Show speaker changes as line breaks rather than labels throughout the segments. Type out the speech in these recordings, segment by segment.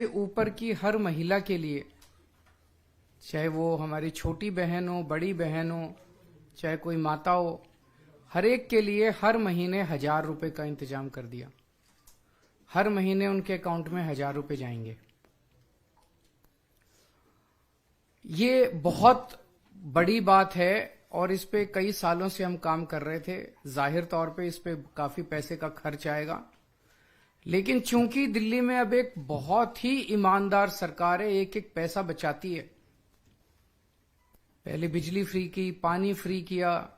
ऊपर की हर महिला के लिए, चाहे वो हमारी छोटी बहन हो, बड़ी बहन हो, चाहे कोई माता हो, हर एक के लिए हर महीने 1,000 रुपए का इंतजाम कर दिया। हर महीने उनके अकाउंट में 1,000 रुपए जाएंगे। ये बहुत बड़ी बात है और इस पे कई सालों से हम काम कर रहे थे। जाहिर तौर पे इस पे काफी पैसे का खर्च आएगा, लेकिन चूंकि दिल्ली में अब एक बहुत ही ईमानदार सरकार है, एक एक पैसा बचाती है। पहले बिजली फ्री की, पानी फ्री किया,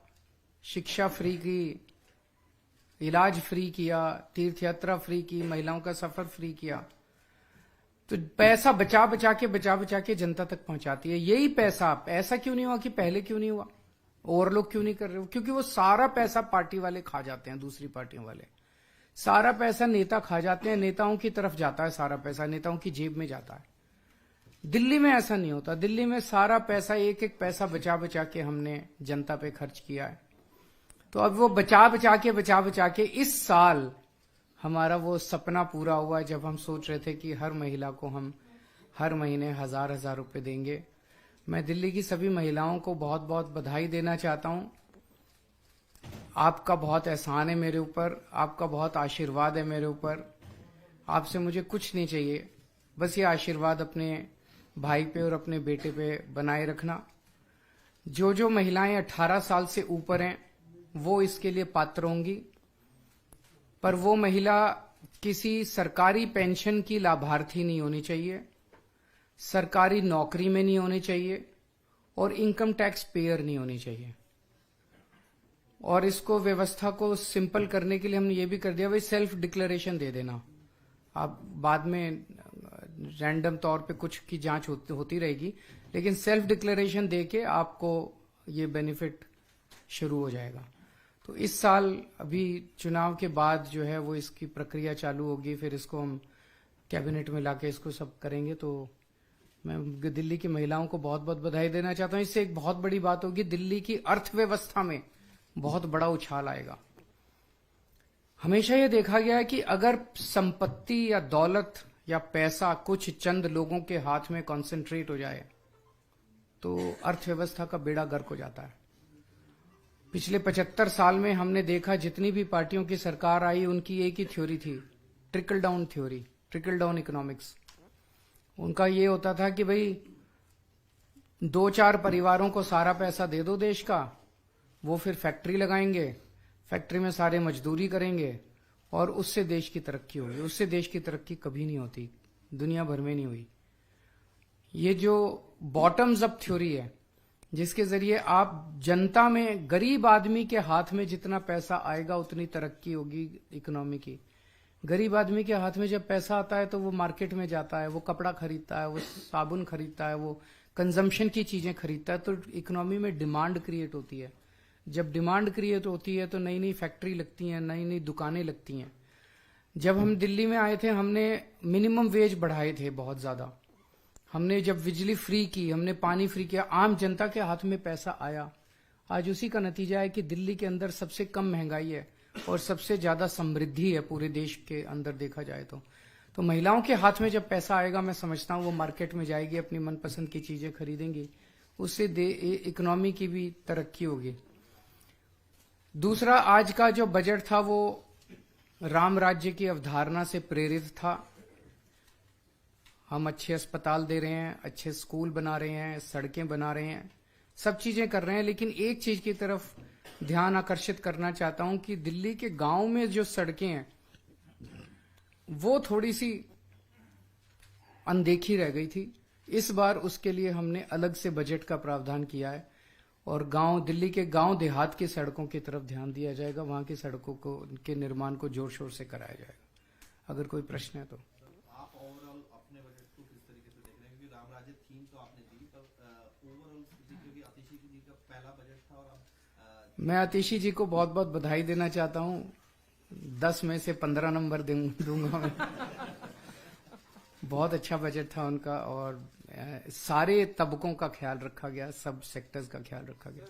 शिक्षा फ्री की, इलाज फ्री किया, तीर्थ यात्रा फ्री की, महिलाओं का सफर फ्री किया। तो पैसा बचा बचा के जनता तक पहुंचाती है। यही पैसा, ऐसा क्यों नहीं हुआ कि पहले क्यों नहीं हुआ, और लोग क्यों नहीं कर रहे हो? क्योंकि वो सारा पैसा पार्टी वाले खा जाते हैं, दूसरी पार्टियों वाले सारा पैसा नेता खा जाते हैं। नेताओं की तरफ जाता है सारा पैसा, नेताओं की जेब में जाता है। दिल्ली में ऐसा नहीं होता। दिल्ली में सारा पैसा, एक एक पैसा बचा के हमने जनता पे खर्च किया है। तो अब वो बचा के इस साल हमारा वो सपना पूरा हुआ जब हम सोच रहे थे कि हर महिला को हम हर महीने 1,000 रुपए देंगे। मैं दिल्ली की सभी महिलाओं को बहुत बहुत बधाई देना चाहता हूं। आपका बहुत एहसान है मेरे ऊपर, आपका बहुत आशीर्वाद है मेरे ऊपर। आपसे मुझे कुछ नहीं चाहिए, बस ये आशीर्वाद अपने भाई पे और अपने बेटे पे बनाए रखना। जो महिलाएं 18 साल से ऊपर हैं वो इसके लिए पात्र होंगी, पर वो महिला किसी सरकारी पेंशन की लाभार्थी नहीं होनी चाहिए, सरकारी नौकरी में नहीं होनी चाहिए और इनकम टैक्स पेयर नहीं होनी चाहिए। और इसको व्यवस्था को सिंपल करने के लिए हमने ये भी कर दिया, भाई सेल्फ डिक्लेरेशन दे देना। आप बाद में रैंडम तौर पे कुछ की जांच होती रहेगी, लेकिन सेल्फ डिक्लेरेशन देके आपको ये बेनिफिट शुरू हो जाएगा। तो इस साल अभी चुनाव के बाद जो है वो इसकी प्रक्रिया चालू होगी, फिर इसको हम कैबिनेट में लाके इसको सब करेंगे। तो मैं दिल्ली की महिलाओं को बहुत बहुत बधाई देना चाहता हूं। इससे एक बहुत बड़ी बात होगी, दिल्ली की अर्थव्यवस्था में बहुत बड़ा उछाल आएगा। हमेशा ये देखा गया है कि अगर संपत्ति या दौलत या पैसा कुछ चंद लोगों के हाथ में कॉन्सेंट्रेट हो जाए तो अर्थव्यवस्था का बेड़ा गर्क हो जाता है। पिछले 75 साल में हमने देखा जितनी भी पार्टियों की सरकार आई उनकी एक ही थ्योरी थी, trickle down theory, trickle down economics. उनका ये होता था कि भाई 2-4 परिवारों को सारा पैसा दे दो देश का, वो फिर फैक्ट्री लगाएंगे, फैक्ट्री में सारे मजदूरी करेंगे और उससे देश की तरक्की होगी। उससे देश की तरक्की कभी नहीं होती, दुनिया भर में नहीं हुई। ये जो बॉटम्स अप थ्योरी है, जिसके जरिए आप जनता में, गरीब आदमी के हाथ में जितना पैसा आएगा उतनी तरक्की होगी इकोनॉमी की। गरीब आदमी के हाथ में जब पैसा आता है तो वो मार्केट में जाता है, वो कपड़ा खरीदता है, वो साबुन खरीदता है, वो कंजम्पशन की चीजें खरीदता है, तो इकोनॉमी में डिमांड क्रिएट होती है। जब डिमांड क्रिएट होती है तो नई नई फैक्ट्री लगती हैं, नई नई दुकानें लगती हैं। जब हम दिल्ली में आए थे हमने मिनिमम वेज बढ़ाए थे बहुत ज्यादा। हमने जब बिजली फ्री की, हमने पानी फ्री किया, आम जनता के हाथ में पैसा आया। आज उसी का नतीजा है कि दिल्ली के अंदर सबसे कम महंगाई है और सबसे ज्यादा समृद्धि है पूरे देश के अंदर देखा जाए तो महिलाओं के हाथ में जब पैसा आएगा, मैं समझता हूं वो मार्केट में जाएगी, अपनी मनपसंद की चीजें खरीदेंगी, उससे इकोनॉमी की भी तरक्की होगी। दूसरा, आज का जो बजट था वो राम राज्य की अवधारणा से प्रेरित था। हम अच्छे अस्पताल दे रहे हैं, अच्छे स्कूल बना रहे हैं, सड़कें बना रहे हैं, सब चीजें कर रहे हैं, लेकिन एक चीज की तरफ ध्यान आकर्षित करना चाहता हूं कि दिल्ली के गांव में जो सड़कें हैं वो थोड़ी सी अनदेखी रह गई थी। इस बार उसके लिए हमने अलग से बजट का प्रावधान किया है और दिल्ली के गांव देहात की सड़कों की तरफ ध्यान दिया जाएगा। वहां की सड़कों को के निर्माण को जोर शोर से कराया जाएगा। अगर कोई प्रश्न है तो।
आप ओवरऑल अपने बजट को किस तरीके से देख रहे हैं, क्योंकि राम राज्य थीम तो आपने दी, पर ओवरऑल क्योंकि आतिशी जी का पहला बजट था और
मैं आतिशी जी को बहुत बहुत बधाई देना चाहता हूं। 10 में से 15 नंबर दूंगा मैं। बहुत अच्छा बजट था उनका और सारे तबकों का ख्याल रखा गया, सब सेक्टर्स का ख्याल रखा गया।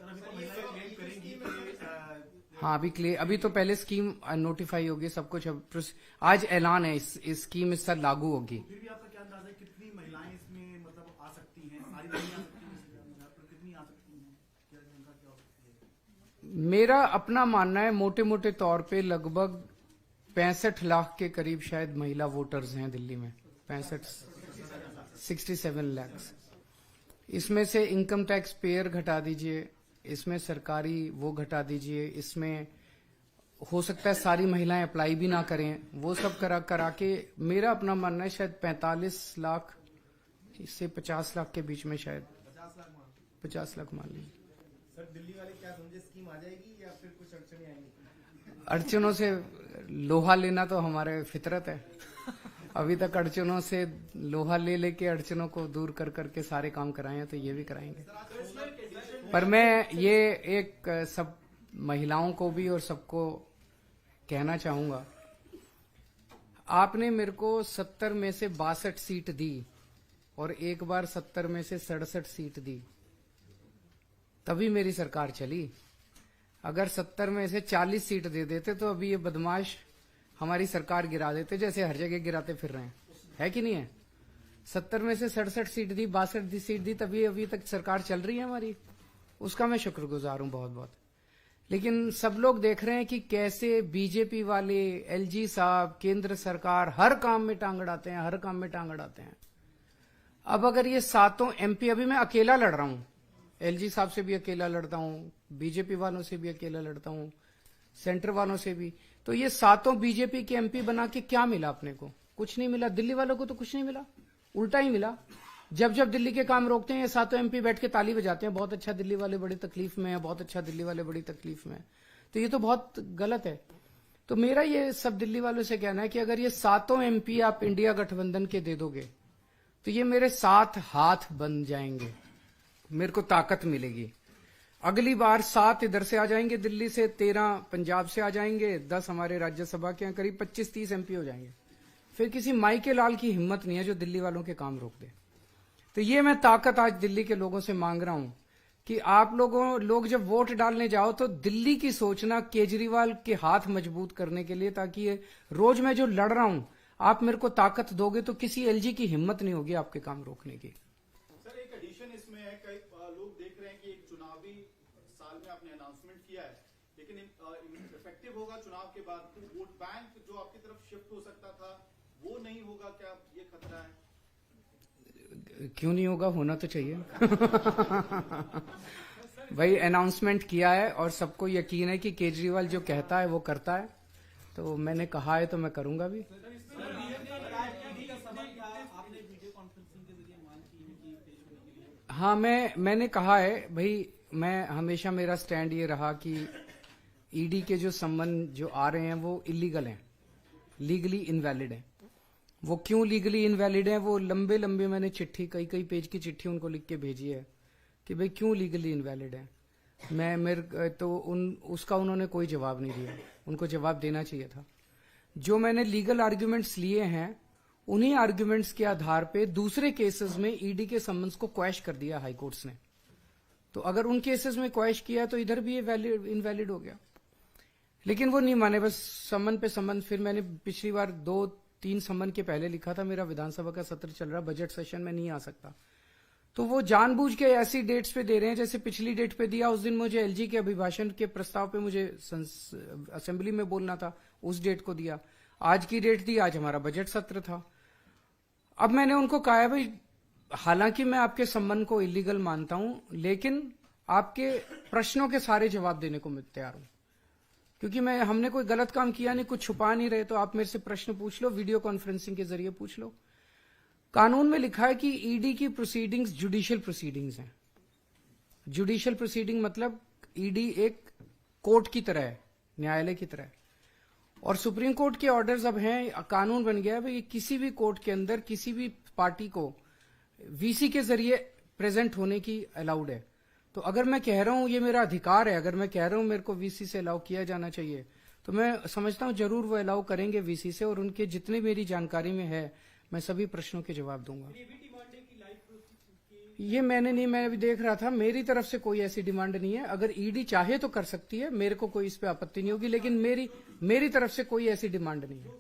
हाँ, अभी तो पहले स्कीम नोटिफाई होगी, सब कुछ अब आज ऐलान है, इस स्कीम इस साल लागू होगी।
अंदाजा कितनी महिलाएं इसमें मतलब आ सकती हैं? सारी नहीं आ सकती हैं, तो कितनी आ सकती हैं? क्या जनता क्या हो सकती है?
मेरा अपना मानना है मोटे मोटे तौर पे लगभग 65 लाख के करीब शायद महिला वोटर्स हैं दिल्ली में। 67 लाख। इसमें से इनकम टैक्स पेयर घटा दीजिए, इसमें सरकारी वो घटा दीजिए, इसमें हो सकता है सारी महिलाएं अप्लाई भी ना करें, वो सब करा के मेरा अपना मानना है शायद 45 लाख से 50 लाख के बीच में, शायद 50 लाख मान लीजिए।
सर दिल्ली वाले क्या समझे, स्कीम आ जाएगी या फिर कुछ अड़चने आएंगी?
अड़चनों से लोहा लेना तो हमारे फितरत है। अभी तक अड़चनों से लोहा ले लेके अड़चनों को दूर कर करके सारे काम कराए हैं, तो ये भी कराएंगे। पर मैं ये एक सब महिलाओं को भी और सबको कहना चाहूंगा, आपने मेरे को 70 में से 62 सीट दी और एक बार 70 में से 67 सीट दी, तभी मेरी सरकार चली। अगर 70 में से 40 सीट दे देते तो अभी ये बदमाश हमारी सरकार गिरा देते, जैसे हर जगह गिराते फिर रहे हैं, है कि नहीं है? 70 में से 67 सीट दी, 62 सीट दी, तभी अभी तक सरकार चल रही है हमारी। उसका मैं शुक्रगुजार हूं बहुत बहुत। लेकिन सब लोग देख रहे हैं कि कैसे बीजेपी वाले, एलजी साहब, केंद्र सरकार हर काम में टांग अड़ाते हैं, हर काम में टांग अड़ाते हैं। अब अगर ये 7 एमपी, अभी मैं अकेला लड़ रहा हूं, एलजी साहब से भी अकेला लड़ता हूं, बीजेपी वालों से भी अकेला लड़ता हूं, सेंटर वालों से भी, तो ये 7 बीजेपी के एमपी बना के क्या मिला अपने को? कुछ नहीं मिला। दिल्ली वालों को तो कुछ नहीं मिला, उल्टा ही मिला। जब जब दिल्ली के काम रोकते हैं ये 7 एमपी बैठ के ताली बजाते हैं, बहुत अच्छा दिल्ली वाले बड़ी तकलीफ में है, बहुत अच्छा दिल्ली वाले बड़ी तकलीफ में है। तो ये तो बहुत गलत है। तो मेरा ये सब दिल्ली वालों से कहना है कि अगर ये 7 एमपी आप इंडिया गठबंधन के दे दोगे तो ये मेरे 7 हाथ बन जाएंगे, मेरे को ताकत मिलेगी। अगली बार 7 इधर से आ जाएंगे दिल्ली से, 13 पंजाब से आ जाएंगे, 10 हमारे राज्यसभा के, करीब 25-30 एमपी हो जाएंगे। फिर किसी माई के लाल की हिम्मत नहीं है जो दिल्ली वालों के काम रोक दे। तो ये मैं ताकत आज दिल्ली के लोगों से मांग रहा हूं कि आप लोग जब वोट डालने जाओ तो दिल्ली की सोचना, केजरीवाल के हाथ मजबूत करने के लिए, ताकि ये रोज मैं जो लड़ रहा हूं आप मेरे को ताकत दोगे तो किसी एलजी की हिम्मत नहीं होगी आपके काम रोकने की।
सर एक एडिशन इसमें है, कई लोग देख रहे हैं कि एक चुनावी साल में आपने अनाउंसमेंट किया है, लेकिन इफेक्टिव होगा चुनाव के बाद, तो वोट बैंक जो आपकी तरफ शिफ्ट हो सकता था वो नहीं होगा, क्या ये खतरा है?
क्यों नहीं होगा, होना तो चाहिए। भाई अनाउंसमेंट किया है और सबको यकीन है कि केजरीवाल जो कहता है वो करता है, तो मैंने कहा है तो मैं करूंगा भी। हाँ, मैंने कहा है भाई, मैं हमेशा मेरा स्टैंड ये रहा कि ईडी के जो संबंध जो आ रहे हैं वो इलीगल हैं, लीगली इनवैलिड हैं। वो क्यों लीगली इनवैलिड हैं, वो लंबे लंबे मैंने चिट्ठी, कई पेज की चिट्ठी उनको लिख के भेजी है कि भाई क्यों लीगली इनवैलिड है। उसका उन्होंने कोई जवाब नहीं दिया, उनको जवाब देना चाहिए था। जो मैंने लीगल आर्ग्यूमेंट्स लिए हैं उन्हीं आर्ग्यूमेंट्स के आधार पे दूसरे केसेस में ईडी के समन्स को क्वैश कर दिया हाई कोर्ट्स ने। तो अगर उन केसेस में क्वैश किया तो इधर भी ये इनवैलिड हो गया, लेकिन वो नहीं माने, बस समन पे समन। फिर मैंने पिछली बार 2-3 समन के पहले लिखा था, मेरा विधानसभा का सत्र चल रहा, बजट सेशन में नहीं आ सकता, तो वो जानबूझ के ऐसी डेट्स पे दे रहे हैं। जैसे पिछली डेट पे दिया, उस दिन मुझे एलजी के अभिभाषण के प्रस्ताव पे मुझे असेंबली में बोलना था, उस डेट को दिया। आज की डेट दी, आज हमारा बजट सत्र था। अब मैंने उनको कहा है भाई, हालांकि मैं आपके संबंध को इलीगल मानता हूं, लेकिन आपके प्रश्नों के सारे जवाब देने को मैं तैयार हूं, क्योंकि हमने कोई गलत काम किया नहीं, कुछ छुपा नहीं रहे। तो आप मेरे से प्रश्न पूछ लो, वीडियो कॉन्फ्रेंसिंग के जरिए पूछ लो। कानून में लिखा है कि ईडी की प्रोसीडिंग्स जुडिशियल प्रोसीडिंग्स हैं। जुडिशियल प्रोसीडिंग मतलब ईडी एक कोर्ट की तरह है, न्यायालय की तरह है। और सुप्रीम कोर्ट के ऑर्डर्स अब हैं, कानून बन गया है भाई, किसी भी कोर्ट के अंदर किसी भी पार्टी को वीसी के जरिए प्रेजेंट होने की अलाउड है। तो अगर मैं कह रहा हूं ये मेरा अधिकार है, अगर मैं कह रहा हूं मेरे को वीसी से अलाउ किया जाना चाहिए, तो मैं समझता हूं जरूर वो अलाउ करेंगे वीसी से, और उनके जितने मेरी जानकारी में है मैं सभी प्रश्नों के जवाब दूंगा। ये मैं अभी देख रहा था, मेरी तरफ से कोई ऐसी डिमांड नहीं है। अगर ईडी चाहे तो कर सकती है, मेरे को कोई इस पे आपत्ति नहीं होगी, लेकिन मेरी तरफ से कोई ऐसी डिमांड नहीं है।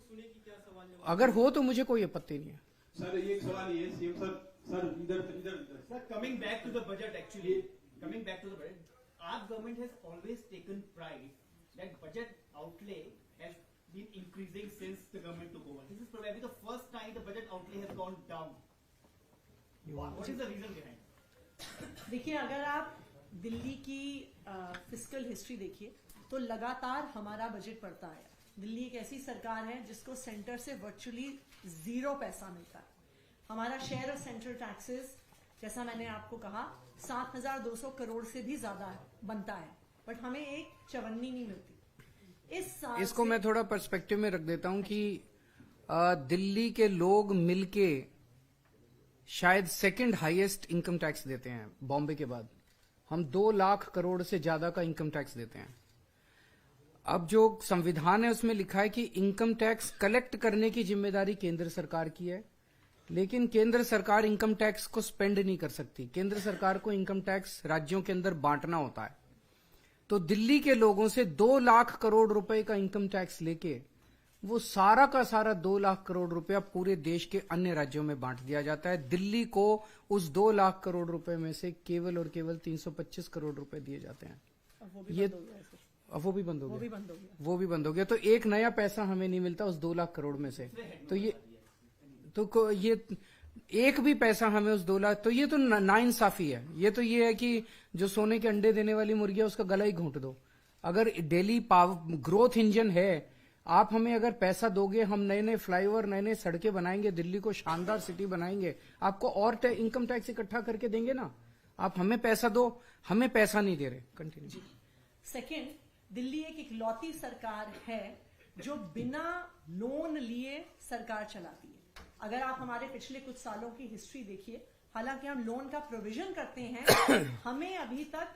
अगर हो तो मुझे कोई आपत्ति नहीं है।
सर ये एक सवाल ये सीएम सर इधर इधर इधर
Sir, coming back to the budget actually, coming back to the budget, our government has always taken pride that budget outlay has been increasing since the government took over. This is probably the first time the budget outlay has gone down. What is the reason behind it?
देखिए, अगर आप दिल्ली की fiscal history देखिए तो लगातार हमारा budget बढ़ता है। दिल्ली एक ऐसी सरकार है जिसको सेंटर से वर्चुअली 0 पैसा मिलता है। हमारा शेयर ऑफ सेंट्रल टैक्सेस, जैसा मैंने आपको कहा, 7,200 करोड़ से भी ज्यादा बनता है, बट हमें एक चवन्नी नहीं मिलती। इस साल
इसको मैं थोड़ा पर्सपेक्टिव में रख देता हूं कि दिल्ली के लोग मिलके शायद सेकंड हाईएस्ट इनकम टैक्स देते हैं बॉम्बे के बाद। हम 2 लाख करोड़ से ज्यादा का इनकम टैक्स देते हैं। अब जो संविधान है उसमें लिखा है कि इनकम टैक्स कलेक्ट करने की जिम्मेदारी केंद्र सरकार की है, लेकिन केंद्र सरकार इनकम टैक्स को स्पेंड नहीं कर सकती। केंद्र सरकार को इनकम टैक्स राज्यों के अंदर बांटना होता है। तो दिल्ली के लोगों से 2 लाख करोड़ रुपए का इनकम टैक्स लेके वो सारा का सारा 2 लाख करोड़ रुपया पूरे देश के अन्य राज्यों में बांट दिया जाता है। दिल्ली को उस 2 लाख करोड़ रुपए में से केवल और केवल 325 करोड़ रुपए दिए जाते हैं। ये अब वो भी बंद हो गया, वो भी बंद हो गया। तो एक नया पैसा हमें नहीं मिलता उस 2 लाख करोड़ में से। तो ये एक भी पैसा हमें उस 2 लाख, तो ये तो नाइंसाफी है। ये तो ये है कि जो सोने के अंडे देने वाली मुर्गी है उसका गला ही घोंट दो। अगर डेली ग्रोथ इंजन है, आप हमें अगर पैसा दोगे, हम नए नए फ्लाईओवर, नए नए सड़कें बनाएंगे, दिल्ली को शानदार सिटी बनाएंगे, आपको और इनकम टैक्स इकट्ठा करके देंगे ना। आप हमें पैसा दो, हमें पैसा नहीं दे रहे। कंटिन्यू।
सेकेंड, दिल्ली एक इकलौती सरकार है जो बिना लोन लिए सरकार चलाती है। अगर आप हमारे पिछले कुछ सालों की हिस्ट्री देखिए, हालांकि हम लोन का प्रोविजन करते हैं, हमें अभी तक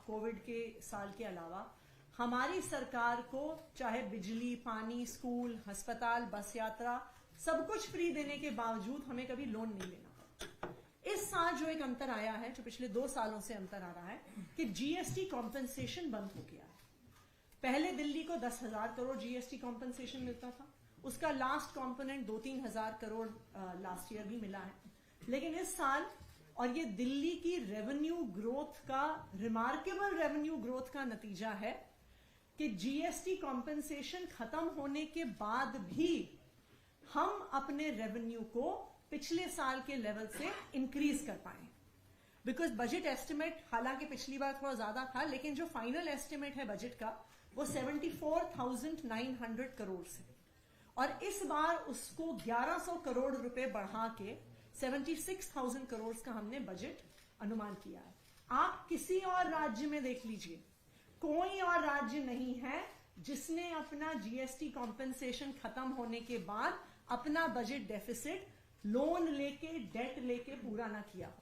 कोविड के साल के अलावा हमारी सरकार को चाहे बिजली, पानी, स्कूल, अस्पताल, बस यात्रा सब कुछ फ्री देने के बावजूद हमें कभी लोन नहीं लेना पड़ा। इस साल जो एक अंतर आया है, जो पिछले 2 सालों से अंतर आ रहा है, कि जीएसटी कॉम्पेंसेशन बंद हो गया है। पहले दिल्ली को 10,000 करोड़ जीएसटी कॉम्पेंसेशन मिलता था, उसका लास्ट कॉम्पोनेंट 2-3 हजार करोड़ लास्ट ईयर भी मिला है। लेकिन इस साल, और ये दिल्ली की रेवेन्यू ग्रोथ का, रिमार्केबल रेवेन्यू ग्रोथ का नतीजा है कि जीएसटी कॉम्पेंसेशन खत्म होने के बाद भी हम अपने रेवेन्यू को पिछले साल के लेवल से इंक्रीज कर पाए। बिकॉज बजट एस्टिमेट, हालांकि पिछली बार थोड़ा ज्यादा था, लेकिन जो फाइनल एस्टिमेट है बजट का वो 74,900 करोड़ से, और इस बार उसको 1,100 करोड़ रुपए बढ़ा के 76,000 करोड़ का हमने बजट अनुमान किया है। आप किसी और राज्य में देख लीजिए, कोई और राज्य नहीं है जिसने अपना जीएसटी कॉम्पेंसेशन खत्म होने के बाद अपना बजट डेफिसिट लोन लेके, डेट लेके पूरा ना किया।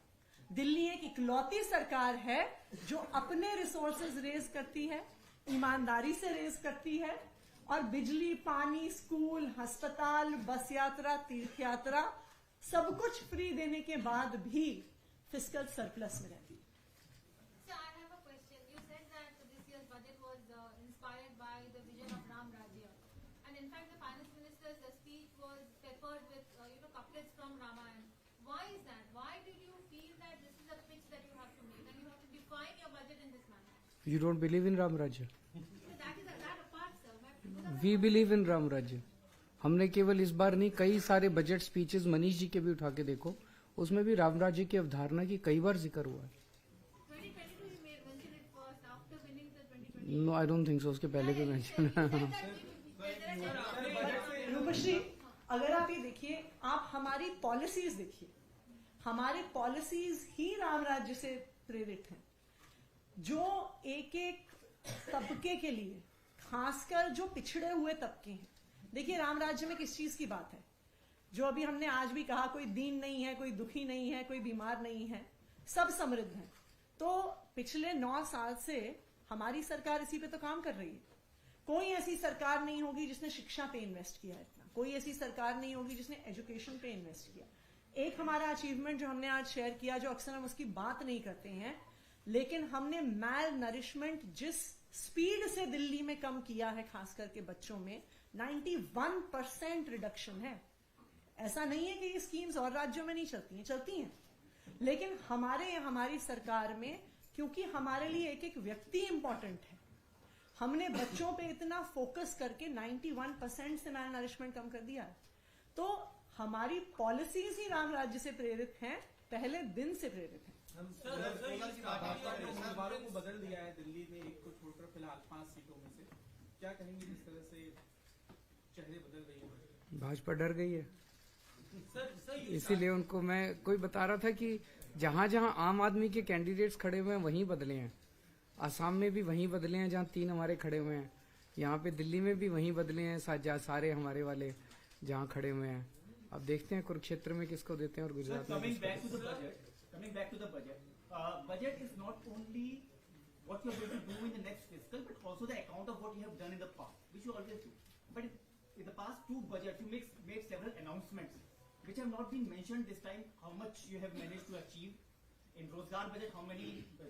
दिल्ली एक इकलौती सरकार है जो अपने रिसोर्सेज रेज करती है, ईमानदारी से रेज करती है, और बिजली, पानी, स्कूल, अस्पताल, बस यात्रा, तीर्थ यात्रा सब कुछ फ्री देने के बाद भी फिस्कल सरप्लस में रहती है।
So I have a question. You said that this year's budget was inspired by the vision of Ram Rajya, and in fact the finance minister's speech was peppered with couplets from Ramayana. Why is that? Why did you feel that this is a pitch that you have to make and you have to define your budget in this manner?
You don't believe in Ram Rajya?
So that is that apart, sir.
We believe in Ram Rajya. हमने केवल इस बार नहीं, कई सारे budget speeches Manish ji के भी उठा के देखो, उसमें भी राम राज्य की अवधारणा की कई बार जिक्र हुआ है।
2022 you mentioned it first after winning the 2020.
No, I don't think so. उसके पहले भी मेंशन
रूपश्री, अगर आप ये देखिए, आप हमारी पॉलिसीज देखिए, हमारी पॉलिसीज ही राम राज्य से प्रेरित हैं, जो एक एक तबके के लिए, खासकर जो पिछड़े हुए तबके हैं। देखिए, राम राज्य में किस चीज की बात है, जो अभी हमने आज भी कहा, कोई दीन नहीं है, कोई दुखी नहीं है, कोई बीमार नहीं है, सब समृद्ध हैं। तो पिछले 9 साल से हमारी सरकार इसी पे तो काम कर रही है। कोई ऐसी सरकार नहीं होगी जिसने शिक्षा पे इन्वेस्ट किया इतना, कोई ऐसी सरकार नहीं होगी जिसने एजुकेशन पे इन्वेस्ट किया। एक हमारा अचीवमेंट जो हमने आज शेयर किया, जो अक्सर हम उसकी बात नहीं करते हैं, लेकिन हमने मैल नरिशमेंट जिस स्पीड से दिल्ली में कम किया है, खास करके बच्चों में 91% रिडक्शन है। ऐसा नहीं है कि ये स्कीम्स और राज्यों में नहीं चलती हैं, चलती हैं, लेकिन हमारी सरकार में क्योंकि हमारे लिए एक एक व्यक्ति इंपॉर्टेंट है, हमने बच्चों पे इतना फोकस करके 91% से मैल नरिशमेंट कम कर दिया है। तो हमारी पॉलिसीज ही राम राज्य से प्रेरित हैं, पहले दिन से प्रेरित हैं।
उम्मीदवारों को बदल दिया है दिल्ली में, एक को छोड़कर फिलहाल 5 सीटों में से, क्या कहेंगे जिस तरह से चेहरे बदल रही है?
भाजपा डर गई है, इसीलिए उनको मैं कोई बता रहा था कि जहां जहां आम आदमी के कैंडिडेट्स खड़े हुए हैं वहीं बदले हैं। आसाम में भी वहीं बदले हैं जहां 3 हमारे खड़े हुए हैं, यहाँ पे दिल्ली में भी वहीं बदले हैं सारे हमारे वाले जहां खड़े हुए हैं। अब देखते हैं कुरुक्षेत्र में किसको देते हैं और गुजरात में
Coming
किसको।
back to the budget, budget is not only what you are going to do in the next fiscal, but also the account of what you have done in the past, which you always do. But in the past 2 budgets, you made several announcements, which have not been mentioned this time. How much you have managed to achieve in Rozgar budget? How many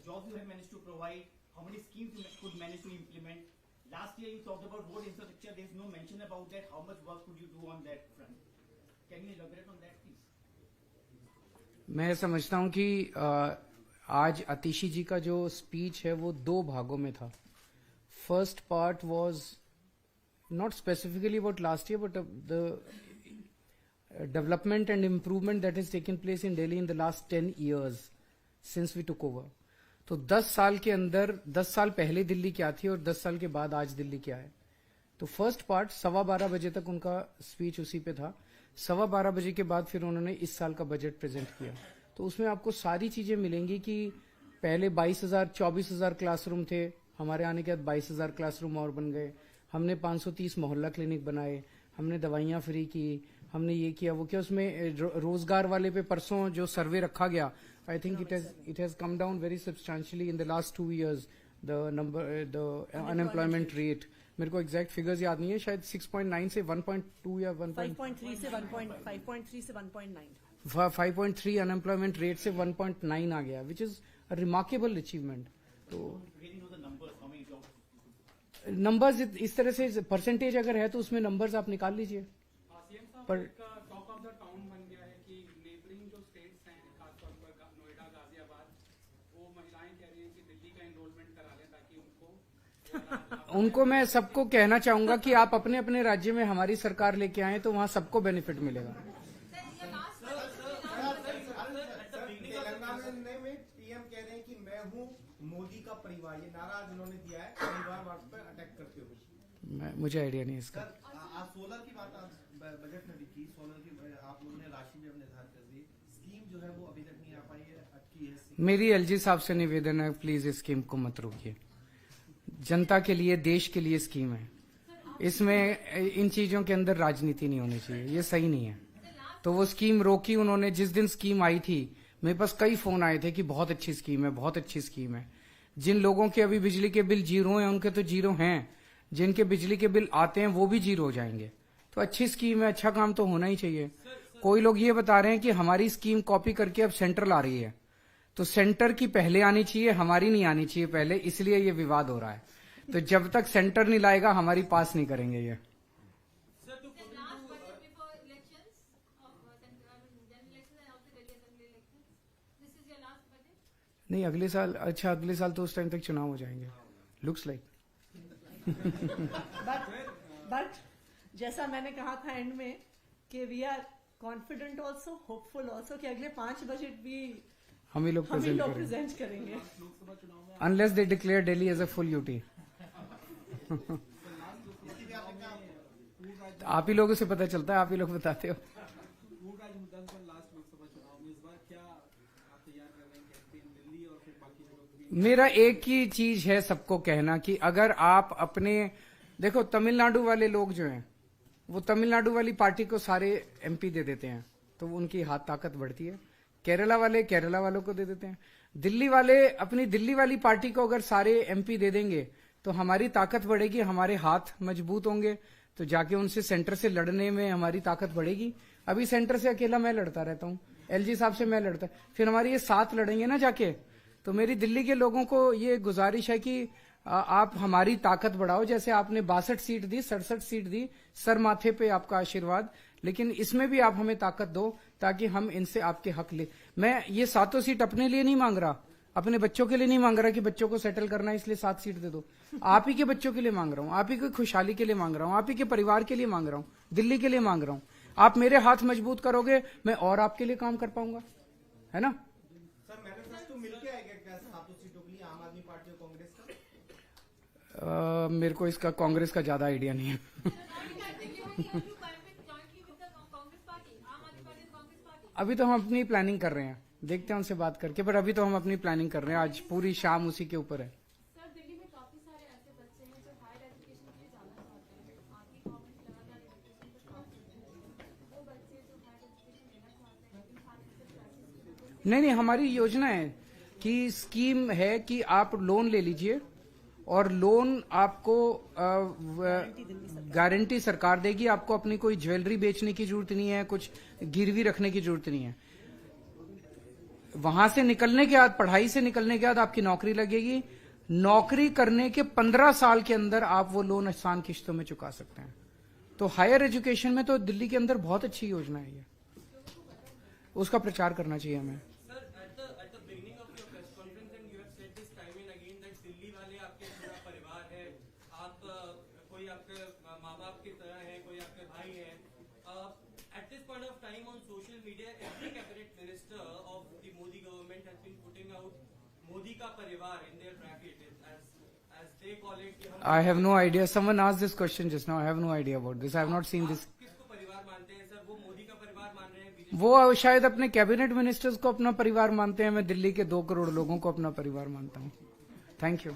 jobs you have managed to provide? How many schemes you could manage to implement? Last year you talked about road infrastructure. There is no mention about that. How much work could you do on that front? Can you elaborate on that, please?
मैं समझता हूं कि आज आतिशी जी का जो speech है वो 2 भागों में था। First part was not specifically about last year but the development and improvement that has taken place in Delhi in the last 10 years since we took over. तो 10 साल के अंदर 10 साल पहले दिल्ली क्या थी और 10 साल के बाद आज दिल्ली क्या है। तो फर्स्ट पार्ट 12:15 बजे तक उनका स्पीच उसी पे था। 12:15 बजे के बाद फिर उन्होंने इस साल का बजट प्रेजेंट किया। तो उसमें आपको सारी चीजें मिलेंगी कि पहले 24,000 क्लासरूम थे, हमारे आने के बाद 22,000 क्लासरूम और बन गए। हमने 530 मोहल्ला क्लिनिक बनाए, हमने दवाइयां फ्री की, हमने ये किया वो किया। उसमें रोजगार वाले पे परसों जो सर्वे रखा गया, I think it has come down very substantially in the last 2 years the unemployment rate. मेरे को एग्जैक्ट फिगर्स याद नहीं है, शायद 6.9 से 1.2 या
5.3 से 1.9
5.3 अनएम्प्लॉयमेंट रेट से 1.9 आ गया, which is a remarkable achievement. तो
Really know the numbers, how many jobs?
Numbers इस तरह से परसेंटेज अगर है तो उसमें नंबर्स आप निकाल लीजिए।
सीएम साहब
पर-
एक टॉक ऑफ द टाउन बन गया है कि नेबरिंग जो स्टेट्स हैं, खासतौर पर नोएडा, गाजियाबाद, वो महिलाएं कह रही हैं कि दिल्ली का एनरोलमेंट करा लें ताकि
उनको मैं सबको कहना चाहूंगा कि आप अपने अपने राज्य में हमारी सरकार लेके आए तो वहां सबको बेनिफिट मिलेगा।
तेलंगाना में पीएम कह रहे हैं कि मैं हूँ मोदी का परिवार, ये नारा आज उन्होंने दिया है परिवारवाद पर अटैक करते हुए।
मुझे आइडिया नहीं इसका।
सर आज सोलर की बात आज बजट में भी की, सोलर की आप लोगों ने राशि भी निर्धारित कर दी, स्कीम जो है वो अभी तक नहीं आ पाई है, अटकी है।
मेरी एलजी साहब से निवेदन है, प्लीज इस स्कीम को मत रोकिए। जनता के लिए, देश के लिए स्कीम है, इसमें इन चीजों के अंदर राजनीति नहीं होनी चाहिए, ये सही नहीं है। तो वो स्कीम रोकी उन्होंने। जिस दिन स्कीम आई थी मेरे पास कई फोन आए थे कि बहुत अच्छी स्कीम है, बहुत अच्छी स्कीम है। जिन लोगों के अभी बिजली के बिल 0 हैं उनके तो 0 हैं, जिनके बिजली के बिल आते हैं वो भी 0 हो जाएंगे। तो अच्छी स्कीम है, अच्छा काम तो होना ही चाहिए। कोई लोग ये बता रहे हैं कि हमारी स्कीम कॉपी करके अब सेंट्रल आ रही है, तो सेंटर की पहले आनी चाहिए, हमारी नहीं आनी चाहिए पहले, इसलिए ये विवाद हो रहा है। तो जब तक सेंटर नहीं लाएगा हमारी पास नहीं करेंगे ये।
Last budget before elections of general elections and also Delhi Assembly elections. This is your last budget?
नहीं, अगले साल, अच्छा अगले साल तो उस टाइम तक चुनाव हो जाएंगे, लुक्स लाइक।
बट जैसा मैंने कहा था एंड में कि we are confident also, hopeful also कि अगले 5 बजट भी
हम ही लोग
हम ही
प्रेजेंट
लोग
करेंगे,
प्रेजेंट करेंगे।
Unless they declare Delhi as a full UT. आप ही लोगों से पता चलता है, आप ही लोग बताते हो।
पूर्ण राज्य मतदान पर लास्ट लोकसभा चुनाव में इस बार क्या आप तैयार कर रहे हैं कैंपेन दिल्ली और फिर बाकी जगहों पर भी?
मेरा एक ही चीज है सबको कहना कि अगर आप अपने, देखो तमिलनाडु वाले लोग जो हैं वो तमिलनाडु वाली पार्टी को सारे एमपी दे देते हैं तो उनकी हाथ ताकत बढ़ती है। केरला वाले केरला वालों को दे देते हैं। दिल्ली वाले अपनी दिल्ली वाली पार्टी को अगर सारे एमपी दे देंगे तो हमारी ताकत बढ़ेगी, हमारे हाथ मजबूत होंगे, तो जाके उनसे सेंटर से लड़ने में हमारी ताकत बढ़ेगी। अभी सेंटर से अकेला मैं लड़ता रहता हूँ, एलजी साहब से मैं लड़ता, फिर हमारी ये साथ लड़ेंगे ना जाके। तो मेरी दिल्ली के लोगों को ये गुजारिश है कि आप हमारी ताकत बढ़ाओ। जैसे आपने 62 सीट दी, 67 सीट दी, सर माथे पे आपका आशीर्वाद, लेकिन इसमें भी आप हमें ताकत दो ताकि हम इनसे आपके हक ले। मैं ये 7 सीट अपने लिए नहीं मांग रहा, अपने बच्चों के लिए नहीं मांग रहा कि बच्चों को सेटल करना है इसलिए 7 सीट दे दो। आप ही के बच्चों के लिए मांग रहा हूं, आप ही की खुशहाली के लिए मांग रहा हूं, आप ही के परिवार के लिए मांग रहा हूं, दिल्ली के लिए मांग रहा हूं। आप मेरे हाथ मजबूत करोगे, मैं और आपके लिए काम कर पाऊंगा, है ना।
सर मैनिफेस्टो मिलके आएगा क्या 7 सीटों के लिए आम आदमी पार्टी और कांग्रेस का?
मेरे को इसका कांग्रेस का ज्यादा आइडिया नहीं है। अभी तो हम अपनी प्लानिंग कर रहे हैं, देखते हैं उनसे बात करके, पर अभी तो हम अपनी प्लानिंग कर रहे हैं। आज पूरी शाम उसी के ऊपर है।
सर दिल्ली में काफी सारे ऐसे बच्चे हैं जो हायर एजुकेशन के लिए जाना चाहते हैं, आपकी गवर्नमेंट लगातार एजुकेशन पर काम करती है, वो बच्चे जो हायर एजुकेशन लेना चाहते हैं लेकिन खाली
नहीं, हमारी योजना है कि स्कीम है कि आप लोन ले लीजिए और लोन आपको गारंटी सरकार देगी। आपको अपनी कोई ज्वेलरी बेचने की जरूरत नहीं है, कुछ गिरवी रखने की जरूरत नहीं है। वहां से निकलने के बाद, पढ़ाई से निकलने के बाद आपकी नौकरी लगेगी। नौकरी करने के 15 साल के अंदर आप वो लोन आसान किश्तों में चुका सकते हैं। तो हायर एजुकेशन में तो दिल्ली के अंदर बहुत अच्छी योजना है ये, उसका प्रचार करना चाहिए हमें। I have no idea. Someone asked this question just now. I have no idea about this. I have not seen this. वो शायद अपने कैबिनेट मिनिस्टर्स को अपना परिवार मानते हैं। मैं दिल्ली के 2 करोड़ लोगों को अपना परिवार मानता हूँ। Thank you.